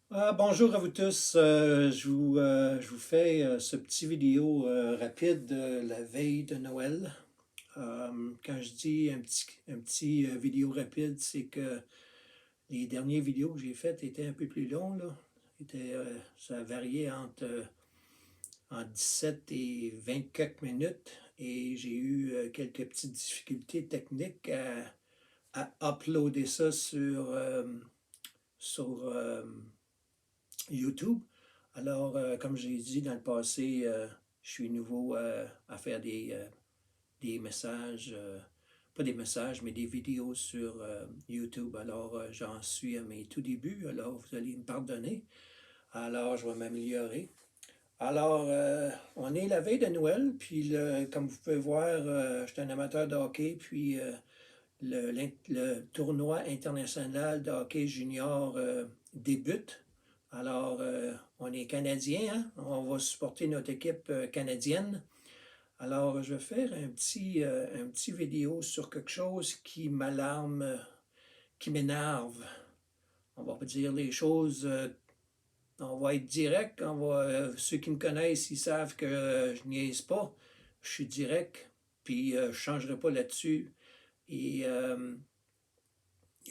Bonjour à vous tous. Je vous fais ce petit vidéo rapide de la veille de Noël. Quand je dis un petit vidéo rapide, c'est que les dernières vidéos que j'ai faites étaient un peu plus longues, là. Ça variait entre 17 et 20 quelques minutes et j'ai eu quelques petites difficultés techniques à uploader ça sur YouTube. Alors, comme j'ai dit dans le passé, je suis nouveau à faire des messages, pas des messages, mais des vidéos sur YouTube. Alors, j'en suis à mes tout débuts, alors vous allez me pardonner. Alors, je vais m'améliorer. Alors, on est la veille de Noël, puis comme vous pouvez voir, je suis un amateur de hockey, puis le tournoi international de hockey junior débute. Alors, on est Canadiens, hein? On va supporter notre équipe canadienne. Alors, je vais faire un petit vidéo sur quelque chose qui m'alarme, qui m'énerve. On va pas dire les choses, on va être direct. Ceux qui me connaissent, ils savent que je niaise pas. Je suis direct, puis je ne changerai pas là-dessus. Et il y a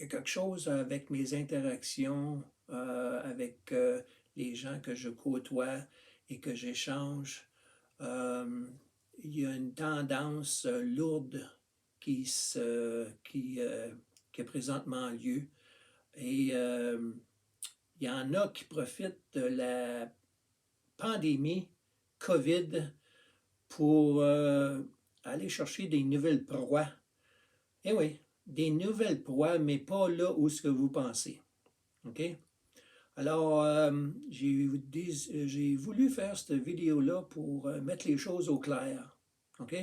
quelque chose avec mes interactions avec les gens que je côtoie et que j'échange. Euh, il y a une tendance lourde qui a présentement lieu. Et il y en a qui profitent de la pandémie COVID pour aller chercher des nouvelles proies. Eh oui, des nouvelles proies, mais pas là où ce que vous pensez. OK? Alors, j'ai voulu faire cette vidéo-là pour mettre les choses au clair. OK?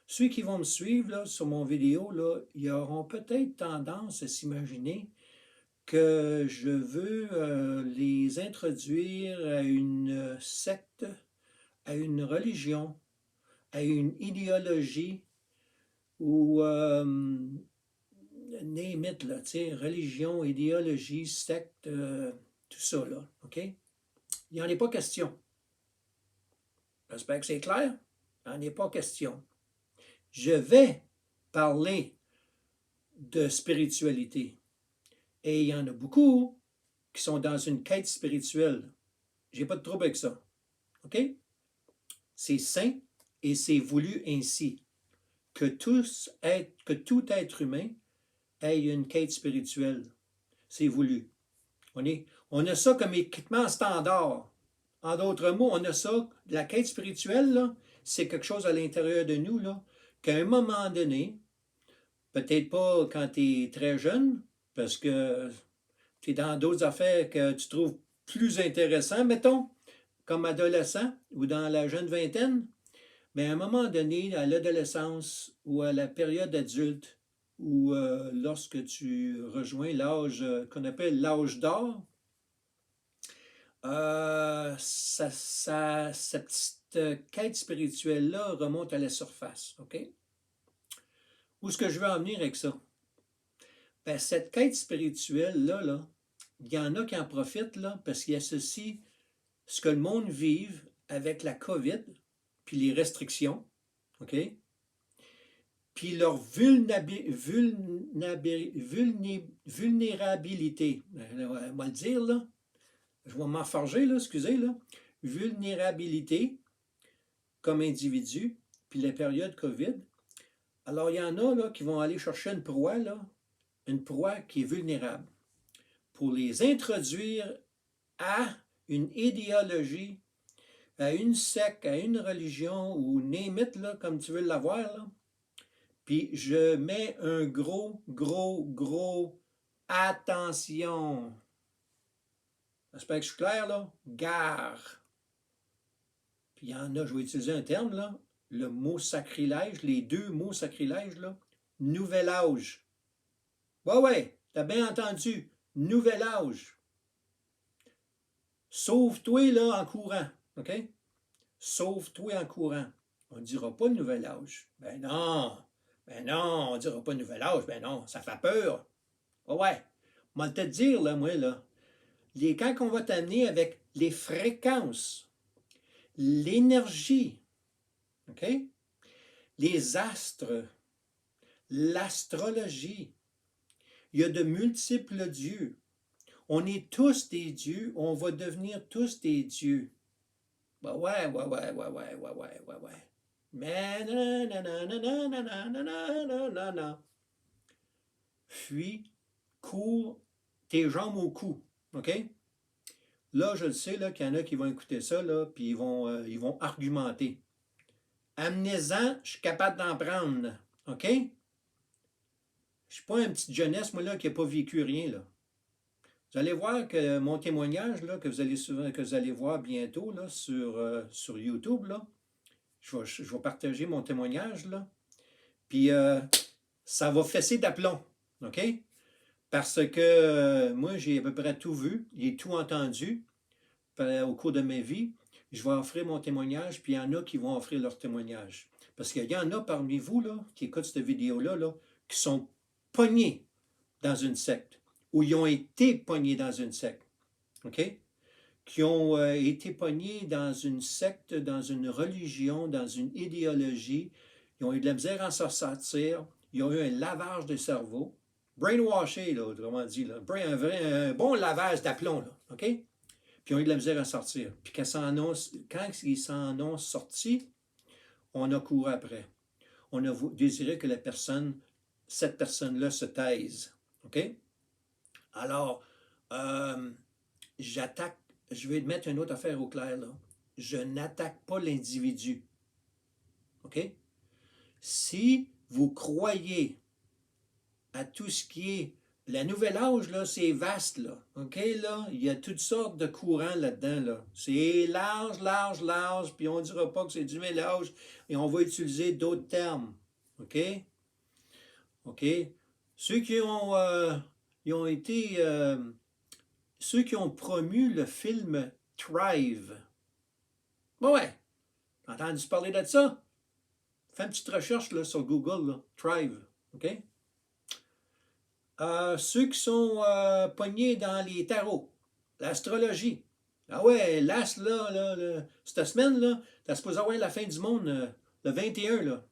Ceux qui vont me suivre là, sur mon vidéo, là, ils auront peut-être tendance à s'imaginer que je veux les introduire à une secte, à une religion, à une idéologie ou name it, là, religion, idéologie, secte, tout ça, là, OK? Il n'y en est pas question. J'espère que c'est clair. Il n'en est pas question. Je vais parler de spiritualité. Et il y en a beaucoup qui sont dans une quête spirituelle. J'ai pas de trouble avec ça. OK? C'est sain et c'est voulu ainsi. Que tout être humain ait une quête spirituelle. C'est voulu. On a ça comme équipement standard. En d'autres mots, on a ça, la quête spirituelle, là, c'est quelque chose à l'intérieur de nous, là, qu'à un moment donné, peut-être pas quand tu es très jeune, parce que tu es dans d'autres affaires que tu trouves plus intéressantes, mettons, comme adolescent ou dans la jeune vingtaine, mais à un moment donné, à l'adolescence ou à la période adulte, ou lorsque tu rejoins l'âge qu'on appelle l'âge d'or, cette petite quête spirituelle-là remonte à la surface. OK? Où est-ce que je veux en venir avec ça? Ben, cette quête spirituelle-là, là, il y en a qui en profitent là, parce qu'ils associent ce que le monde vive avec la COVID, puis les restrictions, OK? Puis leur vulnérabilité. On va le dire, là. Je vais m'enfarger, là, excusez, là. Vulnérabilité comme individu, puis la période COVID. Alors, il y en a là, qui vont aller chercher une proie qui est vulnérable, pour les introduire à une idéologie, à une secte, à une religion, ou name it, là, comme tu veux l'avoir, là. Puis je mets un gros attention. J'espère que je suis clair, là. Gare. Puis il y en a, je vais utiliser un terme, là, le mot sacrilège, les deux mots sacrilèges, là. Nouvel âge. Ouais, t'as bien entendu. Nouvel âge. Sauve-toi, là, en courant. OK? Sauve-toi en courant. On ne dira pas nouvel âge. Ben non, on ne dira pas nouvel âge. Ben non, ça fait peur. Ouais. Moi, te dire, là, moi, là, quand on va t'amener avec les fréquences, l'énergie, OK? Les astres, l'astrologie, il y a de multiples dieux. On est tous des dieux, on va devenir tous des dieux. Ben ouais. Mais non, non, non, non, non, non, non, non, non, non, non, non. Fuis, cours, tes jambes au cou, OK? Là, je le sais là, qu'il y en a qui vont écouter ça, là, puis ils vont argumenter. Amenez-en, je suis capable d'en prendre, OK? Je ne suis pas une petite jeunesse, moi, là, qui n'a pas vécu rien, là. Vous allez voir que mon témoignage, là, que vous allez voir bientôt, là, sur YouTube, là, je vais partager mon témoignage, là, puis ça va fesser d'aplomb, OK? Parce que moi, j'ai à peu près tout vu, j'ai tout entendu au cours de ma vie. Je vais offrir mon témoignage, puis il y en a qui vont offrir leur témoignage. Parce qu'il y en a parmi vous là, qui écoutent cette vidéo-là, là, qui sont pognés dans une secte, ou ils ont été pognés dans une secte, OK? Qui ont été pognés dans une secte, dans une religion, dans une idéologie. Ils ont eu de la misère à s'en sortir. Ils ont eu un lavage de cerveau. Brainwashé, là, autrement dit. Là. Un bon lavage d'aplomb, là, OK? Puis ils ont eu de la misère à sortir. Puis quand ils s'en ont sorti, on a couru après. On a désiré que cette personne-là se taise. OK? Alors, je vais mettre une autre affaire au clair, là. Je n'attaque pas l'individu. OK? Si vous croyez à tout ce qui est la nouvelle âge, là, c'est vaste, là. OK, là? Il y a toutes sortes de courants là-dedans, là. C'est large, puis on ne dira pas que c'est du nouvel âge, et on va utiliser d'autres termes. OK? OK? Ceux qui ont été... ceux qui ont promu le film Thrive. Ben ouais, t'as entendu parler de ça? Fais une petite recherche là, sur Google, là. Thrive. OK? Ceux qui sont pognés dans les tarots, l'astrologie. Ah ouais, l'astre, cette semaine, là, t'as supposé avoir la fin du monde le 21, là.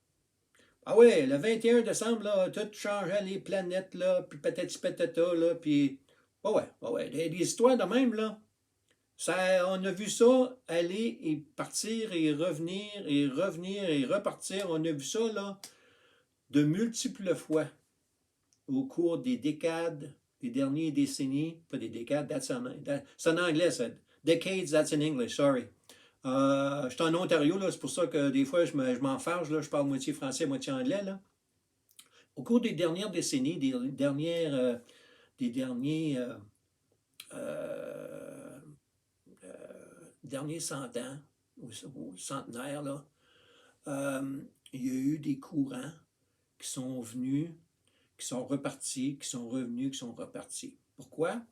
Ah ouais, le 21 décembre, là, tout changeait les planètes, là, puis patati patata, là, puis... ouais, des histoires de même, là. Ça, on a vu ça aller et partir et revenir et repartir. On a vu ça, là, de multiples fois au cours des décades, des dernières décennies, pas des décades, c'est en anglais, ça. Decades, that's in English, sorry. Je suis en Ontario, là, c'est pour ça que des fois, je m'enfarge, là, je parle moitié français, moitié anglais, là. Au cours des dernières décennies, des derniers 100 ans, ou centenaire, là, il y a eu des courants qui sont venus, qui sont repartis, qui sont revenus, qui sont repartis. Pourquoi?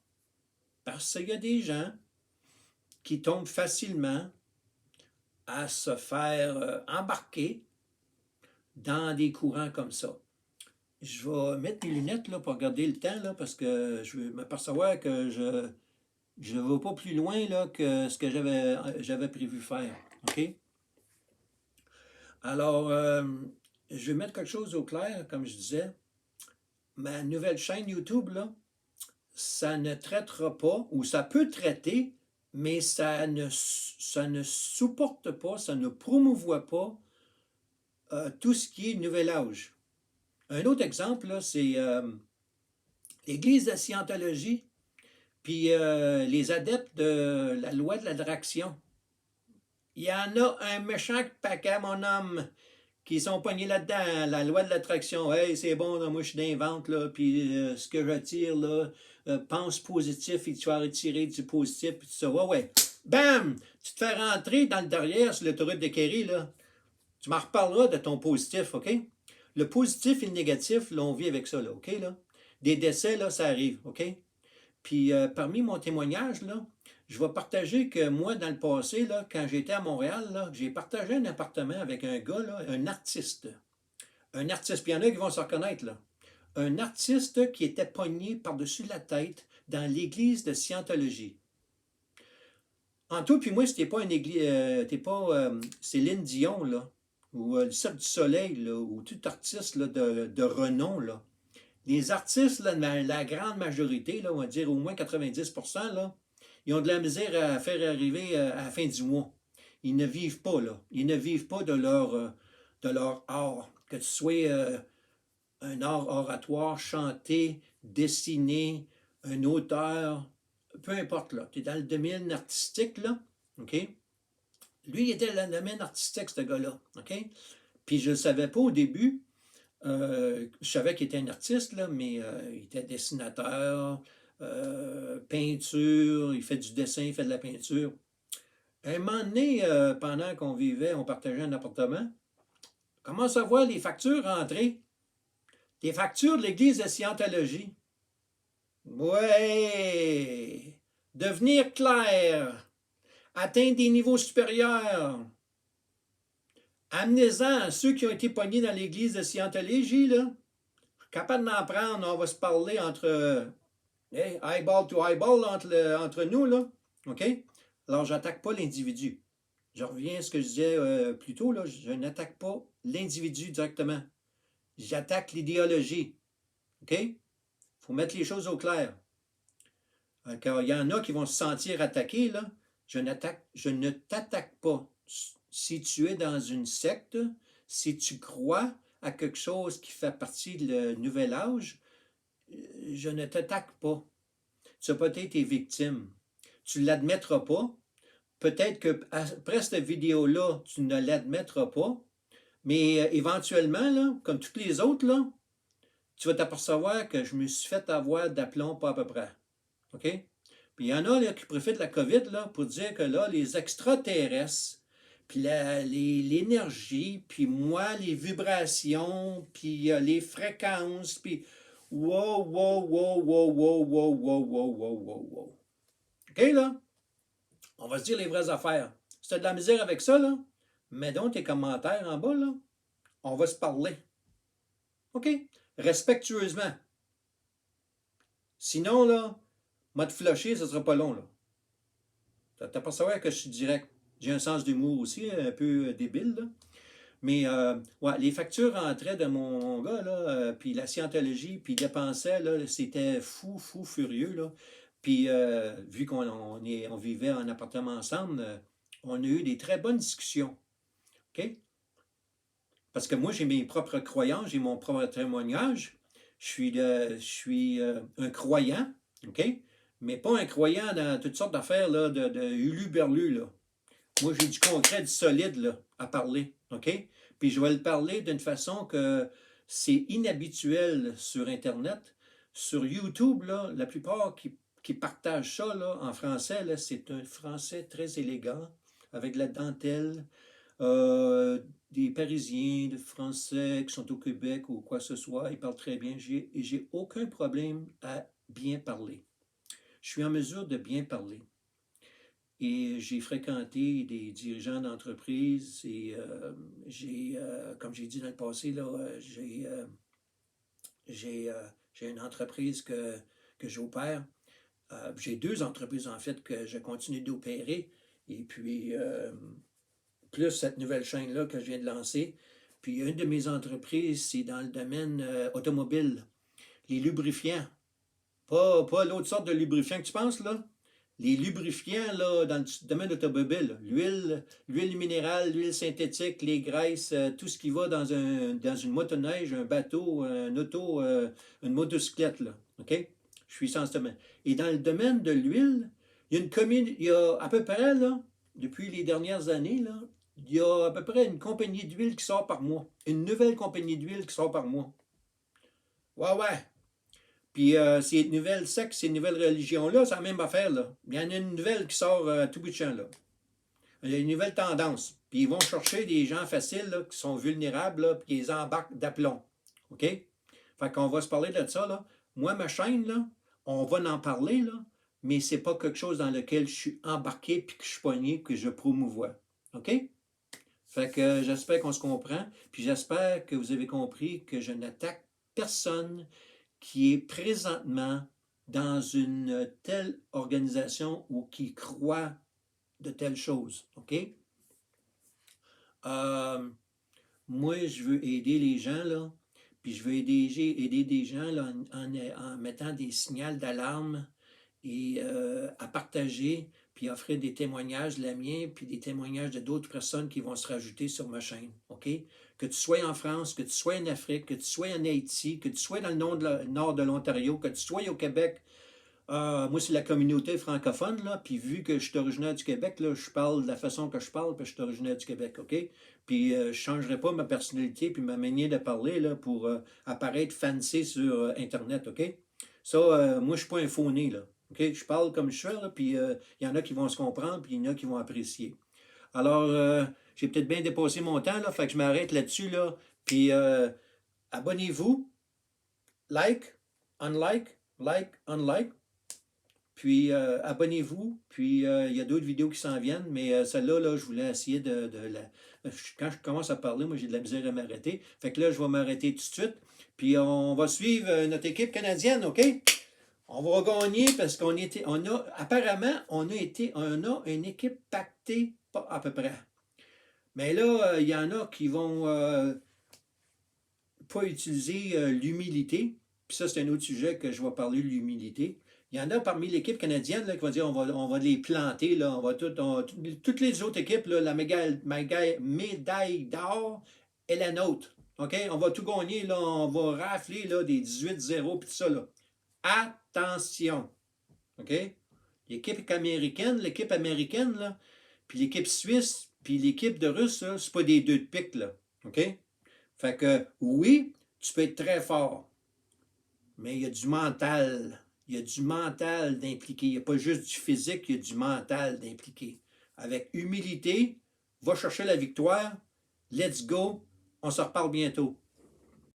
Parce qu'il y a des gens qui tombent facilement à se faire embarquer dans des courants comme ça. Je vais mettre mes lunettes là, pour regarder le temps, là, parce que je veux m'apercevoir que je ne vais pas plus loin là, que ce que j'avais prévu faire. OK? Alors, je vais mettre quelque chose au clair, comme je disais. Ma nouvelle chaîne YouTube, là, ça ne traitera pas, ou ça peut traiter, mais ça ne supporte pas, ça ne promouvoit pas tout ce qui est nouvel âge. Un autre exemple, là, c'est l'Église de Scientologie, puis les adeptes de la loi de l'attraction. Il y en a un méchant paquet, mon homme, qui sont pognés là-dedans, la loi de l'attraction. Hey, c'est bon, là, moi je suis d'invente, là, puis ce que j'attire, là, pense positif et tu vas retirer du positif, puis tout ça. Ouais. Bam! Tu te fais rentrer dans le derrière sur l'autoroute de Kerry, là. Tu m'en reparleras de ton positif, OK? Le positif et le négatif, là, on vit avec ça, là, OK? Là? Des décès, là, ça arrive, OK? Puis parmi mon témoignage, là, je vais partager que moi, dans le passé, là, quand j'étais à Montréal, là, j'ai partagé un appartement avec un gars, là, un artiste. Un artiste, puis il y en a qui vont se reconnaître, là. Un artiste qui était pogné par-dessus la tête dans l'église de Scientologie. Anto puis moi, c'était pas une église, t'es pas Céline Dion, là, ou le Cirque du Soleil, là, ou tout artiste là, de renom, là. Les artistes, là, la grande majorité, là, on va dire au moins 90%, là, ils ont de la misère à faire arriver à la fin du mois. Ils ne vivent pas, là. Ils ne vivent pas de leur art. Que tu sois un art oratoire, chanté, dessiné, un auteur, peu importe, là. Tu es dans le domaine artistique, là, OK? Lui, il était dans le domaine artistique, ce gars-là, OK? Puis je ne le savais pas au début. Je savais qu'il était un artiste, là, mais il était dessinateur, peinture, il fait du dessin, il fait de la peinture. Un moment donné, pendant qu'on vivait, on partageait un appartement, on commence à voir les factures rentrer. Les factures de l'église de Scientologie. Ouais! Devenir clair, atteindre des niveaux supérieurs. Amenez-en à ceux qui ont été pognés dans l'église de Scientologie, là. Capable d'en prendre, on va se parler entre eyeball to eyeball entre nous, là. OK? Alors, j'attaque pas l'individu. Je reviens à ce que je disais plus tôt, là. Je n'attaque pas l'individu directement. J'attaque l'idéologie. OK? Il faut mettre les choses au clair. Car il y en a qui vont se sentir attaqués, là. Je ne t'attaque pas. Si tu es dans une secte, si tu crois à quelque chose qui fait partie de nouvel âge, je ne t'attaque pas. Tu as peut-être été victime. Tu ne l'admettras pas. Peut-être qu'après cette vidéo-là, tu ne l'admettras pas. Mais éventuellement, là, comme toutes les autres, là, tu vas t'apercevoir que je me suis fait avoir d'aplomb pas à peu près. OK? Puis il y en a là, qui profitent de la COVID là, pour dire que là, les extraterrestres, puis l'énergie, puis moi, les vibrations, puis les fréquences, puis wow, wow, wow, wow, wow, wow, wow, wow, wow, wow, wow. OK, là? On va se dire les vraies affaires. Si tu as de la misère avec ça, là, mets donc tes commentaires en bas, là. On va se parler. OK? Respectueusement. Sinon, là, m'a te flusher, ce sera pas long, là. T'as pas savoir que je suis direct. J'ai un sens d'humour aussi, un peu débile, là. Mais ouais, les factures rentraient de mon gars, là, puis la scientologie, puis il dépensait, là, c'était fou, fou, furieux, là. Puis vu on vivait en appartement ensemble, on a eu des très bonnes discussions. OK? Parce que moi, j'ai mes propres croyances, j'ai mon propre témoignage. Je suis un croyant, OK? Mais pas un croyant dans toutes sortes d'affaires là, de hulu-berlu, là. Moi, j'ai du concret, du solide là, à parler, OK? Puis je vais le parler d'une façon que c'est inhabituel sur Internet. Sur YouTube, là, la plupart qui partagent ça là, en français, là, c'est un français très élégant, avec de la dentelle, euh, des Parisiens, des Français qui sont au Québec ou quoi que ce soit, ils parlent très bien. J'ai aucun problème à bien parler. Je suis en mesure de bien parler. Et j'ai fréquenté des dirigeants d'entreprise et comme j'ai dit dans le passé, là, j'ai une entreprise que j'opère. J'ai deux entreprises en fait que je continue d'opérer. Et puis, plus cette nouvelle chaîne-là que je viens de lancer. Puis une de mes entreprises, c'est dans le domaine automobile. Les lubrifiants. Pas l'autre sorte de lubrifiant que tu penses, là. Les lubrifiants, là, dans le domaine automobile. L'huile minérale, l'huile synthétique, les graisses, tout ce qui va dans une motoneige, un bateau, un auto, une motocyclette, là. OK? Je suis sans ce domaine. Et dans le domaine de l'huile, il y a à peu près, là, depuis les dernières années, là, il y a à peu près une compagnie d'huile qui sort par mois. Une nouvelle compagnie d'huile qui sort par mois. Ouais, ouais. Puis ces nouvelles sectes, ces nouvelles religions-là, c'est la même affaire, là. Il y en a une nouvelle qui sort tout bout de champ, là. Il y a une nouvelle tendance. Puis ils vont chercher des gens faciles, là, qui sont vulnérables, là, puis ils les embarquent d'aplomb. OK? Fait qu'on va se parler de ça, là. Moi, ma chaîne, là, on va en parler, là, mais c'est pas quelque chose dans lequel je suis embarqué, puis que je suis pogné, que je promouvois. OK? Fait que j'espère qu'on se comprend, puis j'espère que vous avez compris que je n'attaque personne qui est présentement dans une telle organisation ou qui croient de telles choses. OK? Euh, Moi, je veux aider les gens, là, puis je veux aider des gens là, en mettant des signaux d'alarme et à partager, puis offrir des témoignages de la mienne, puis des témoignages de d'autres personnes qui vont se rajouter sur ma chaîne. OK? Que tu sois en France, que tu sois en Afrique, que tu sois en Haïti, que tu sois dans le nord de l'Ontario, que tu sois au Québec, moi, c'est la communauté francophone, là, puis vu que je suis originaire du Québec, là, je parle de la façon que je parle, puis je suis originaire du Québec, OK? Puis je ne changerai pas ma personnalité puis ma manière de parler là, pour apparaître fancy sur Internet, OK? Ça, moi, je suis pas un faux-né, là. OK? Je parle comme je suis, là, puis il y en a qui vont se comprendre, puis il y en a qui vont apprécier. Alors, j'ai peut-être bien dépassé mon temps, là, fait que je m'arrête là-dessus, là, puis abonnez-vous, like, unlike. Puis abonnez-vous. Puis il y a d'autres vidéos qui s'en viennent, mais celle-là, là, je voulais essayer quand je commence à parler, moi j'ai de la misère à m'arrêter. Fait que là, je vais m'arrêter tout de suite. Puis on va suivre notre équipe canadienne, OK? On va gagner parce apparemment, on a une équipe pactée, pas à peu près. Mais là, il y en a qui vont pas utiliser l'humilité. Puis ça, c'est un autre sujet que je vais parler de l'humilité. Il y en a parmi l'équipe canadienne là, qui va dire on va les planter, là, toutes les autres équipes, là, la médaille d'or est la nôtre. OK? On va tout gagner, là, on va rafler là, des 18-0 puis tout ça. Là. Attention! OK? L'équipe américaine, là, puis l'équipe suisse, puis l'équipe de russe, c'est pas des deux de pique, là. OK? Fait que oui, tu peux être très fort, mais il y a du mental. Il y a du mental d'impliquer. Il n'y a pas juste du physique, il y a du mental d'impliquer. Avec humilité, va chercher la victoire. Let's go. On se reparle bientôt.